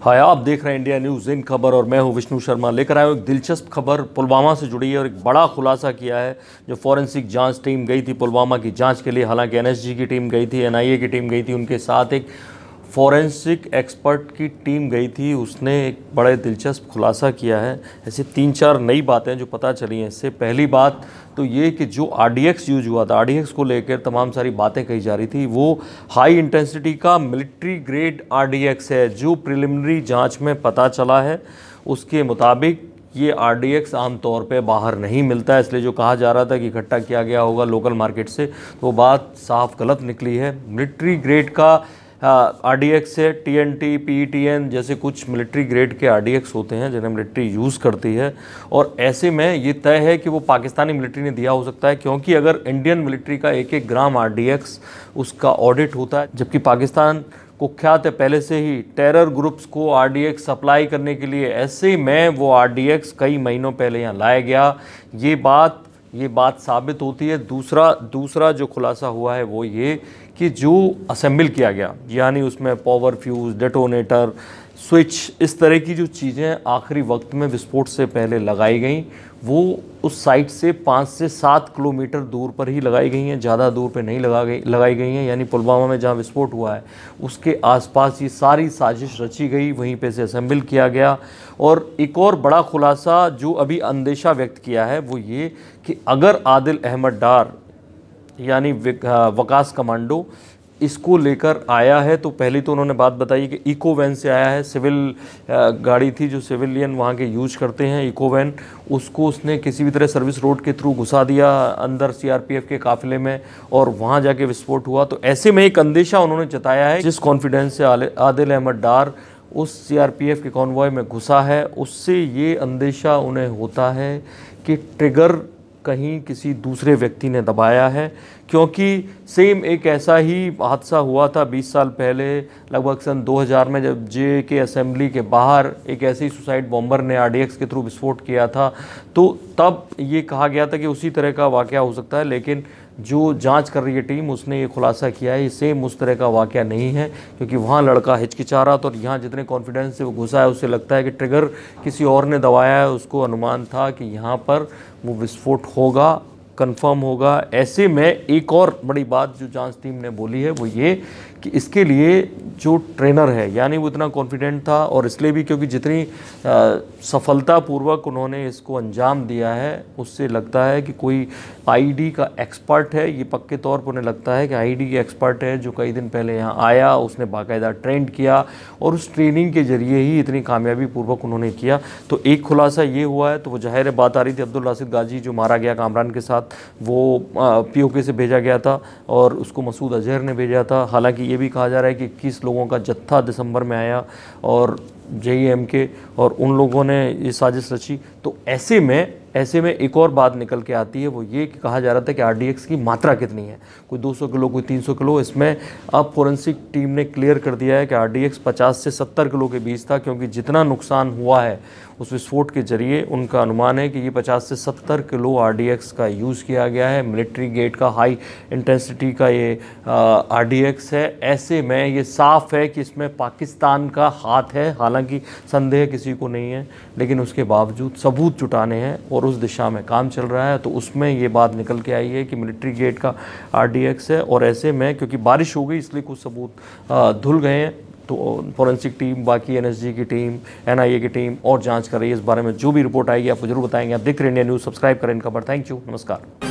हाय, आप देख रहे हैं इंडिया न्यूज़ इन खबर और मैं हूं विष्णु शर्मा। लेकर आया हूं एक दिलचस्प खबर पुलवामा से जुड़ी है और एक बड़ा खुलासा किया है। जो फॉरेंसिक जांच टीम गई थी पुलवामा की जांच के लिए, हालांकि एनएसजी की टीम गई थी, एनआईए की टीम गई थी, उनके साथ एक फॉरेंसिक एक्सपर्ट की टीम गई थी। उसने एक बड़े दिलचस्प खुलासा किया है। ऐसे 3-4 नई बातें जो पता चली हैं इससे। पहली बात तो ये कि जो आरडीएक्स यूज हुआ था, आरडीएक्स को लेकर तमाम सारी बातें कही जा रही थी, वो हाई इंटेंसिटी का मिलिट्री ग्रेड आरडीएक्स है। जो प्रिलिमिनरी जांच में पता चला है उसके मुताबिक ये आरडीएक्स आमतौर पे बाहर नहीं मिलता है, इसलिए जो कहा जा रहा था कि इकट्ठा किया गया होगा लोकल मार्केट से, तो वो बात साफ गलत निकली है। मिलिट्री ग्रेड का आरडीएक्स है। टीएनटी, पीईटीएन जैसे कुछ मिलिट्री ग्रेड के आरडीएक्स होते हैं जिन्हें मिलिट्री यूज़ करती है, और ऐसे में ये तय है कि वो पाकिस्तानी मिलिट्री ने दिया हो सकता है, क्योंकि अगर इंडियन मिलिट्री का 1-1 ग्राम आरडीएक्स उसका ऑडिट होता है, जबकि पाकिस्तान कुख्यात है पहले से ही टेरर ग्रुप्स को आरडीएक्स सप्लाई करने के लिए, ऐसे में वो आरडीएक्स कई महीनों पहले यहाँ लाया गया। ये बात साबित होती है। दूसरा जो खुलासा हुआ है वो ये कि जो असेंबल किया गया, यानी उसमें पावर फ्यूज, डेटोनेटर, स्विच, इस तरह की जो चीज़ें आखिरी वक्त में विस्फोट से पहले लगाई गई, वो उस साइट से 5 से 7 किलोमीटर दूर पर ही लगाई गई हैं, ज़्यादा दूर पर नहीं लगाई गई हैं। यानी पुलवामा में जहाँ विस्फोट हुआ है उसके आसपास ये सारी साजिश रची गई, वहीं पे से असेंबल किया गया। और एक और बड़ा खुलासा जो अभी अंदेशा व्यक्त किया है वो ये कि अगर आदिल अहमद डार यानी वकास कमांडो इसको लेकर आया है, तो पहली तो उन्होंने बात बताई कि इको वैन से आया है। सिविल गाड़ी थी जो सिविलियन वहाँ के यूज करते हैं, इको वैन, उसको उसने किसी भी तरह सर्विस रोड के थ्रू घुसा दिया अंदर सीआरपीएफ के काफिले में और वहाँ जाके विस्फोट हुआ। तो ऐसे में एक अंदेशा उन्होंने जताया है, जिस कॉन्फिडेंस से आदिल अहमद डार उस सीआरपीएफ के कॉन्वॉय में घुसा है, उससे ये अंदेशा उन्हें होता है कि ट्रिगर कहीं किसी दूसरे व्यक्ति ने दबाया है। क्योंकि सेम एक ऐसा ही हादसा हुआ था 20 साल पहले, लगभग सन 2000 में, जब जे के असेंबली के बाहर एक ऐसे ही सुसाइड बॉम्बर ने आरडीएक्स के थ्रू विस्फोट किया था। तो तब ये कहा गया था कि उसी तरह का वाक़या हो सकता है, लेकिन जो जांच कर रही है टीम उसने ये खुलासा किया है ये सेम उस तरह का वाक़या नहीं है, क्योंकि वहाँ लड़का हिचकिचा रहा था और यहाँ जितने कॉन्फिडेंस से वो घुसा है उससे लगता है कि ट्रिगर किसी और ने दबाया है। उसको अनुमान था कि यहाँ पर वो विस्फोट होगा, कंफर्म होगा। ऐसे में एक और बड़ी बात जो जांच टीम ने बोली है वो ये कि इसके लिए जो ट्रेनर है, यानी वो इतना कॉन्फिडेंट था, और इसलिए भी क्योंकि जितनी सफलतापूर्वक उन्होंने इसको अंजाम दिया है उससे लगता है कि कोई आईडी का एक्सपर्ट है। ये पक्के तौर पर उन्हें लगता है कि आईडी का एक्सपर्ट है जो कई दिन पहले यहाँ आया, उसने बाकायदा ट्रेंड किया और उस ट्रेनिंग के जरिए ही इतनी कामयाबी पूर्वक उन्होंने किया। तो एक खुलासा ये हुआ है। तो वो जाहिर बात आ रही थी अब्दुल राशिद गाजी जो मारा गया कामरान के साथ, वो पीओके से भेजा गया था और उसको मसूद अजहर ने भेजा था। हालांकि ये भी कहा जा रहा है कि 21 लोगों का जत्था दिसंबर में आया और जेईएम के, और उन लोगों ने ये साजिश रची। तो ऐसे में एक और बात निकल के आती है, वो ये कि कहा जा रहा था कि आरडीएक्स की मात्रा कितनी है, कोई 200 किलो, कोई 300 किलो। इसमें अब फोरेंसिक टीम ने क्लियर कर दिया है कि आरडीएक्स 50 से 70 किलो के बीच था, क्योंकि जितना नुकसान हुआ है उस विस्फोट के जरिए उनका अनुमान है कि ये 50 से 70 किलो आरडीएक्स का यूज़ किया गया है। मिलिट्री ग्रेड का हाई इंटेंसिटी का ये आरडीएक्स है। ऐसे में ये साफ़ है कि इसमें पाकिस्तान का हाथ है। हालांकि संदेह किसी को नहीं है, लेकिन उसके बावजूद सबूत जुटाने हैं और उस दिशा में काम चल रहा है। तो उसमें ये बात निकल के आई है कि मिलिट्री ग्रेड का आरडीएक्स है, और ऐसे में क्योंकि बारिश हो गई इसलिए कुछ सबूत धुल गए हैं। तो फॉरेंसिक टीम, बाकी एनएसजी की टीम, एनआईए की टीम और जांच कर रही है। इस बारे में जो भी रिपोर्ट आएगी आपको जरूर बताएंगे। आप देख रहे हैं इंडिया न्यूज़, सब्सक्राइब करें इन खबर। थैंक यू, नमस्कार।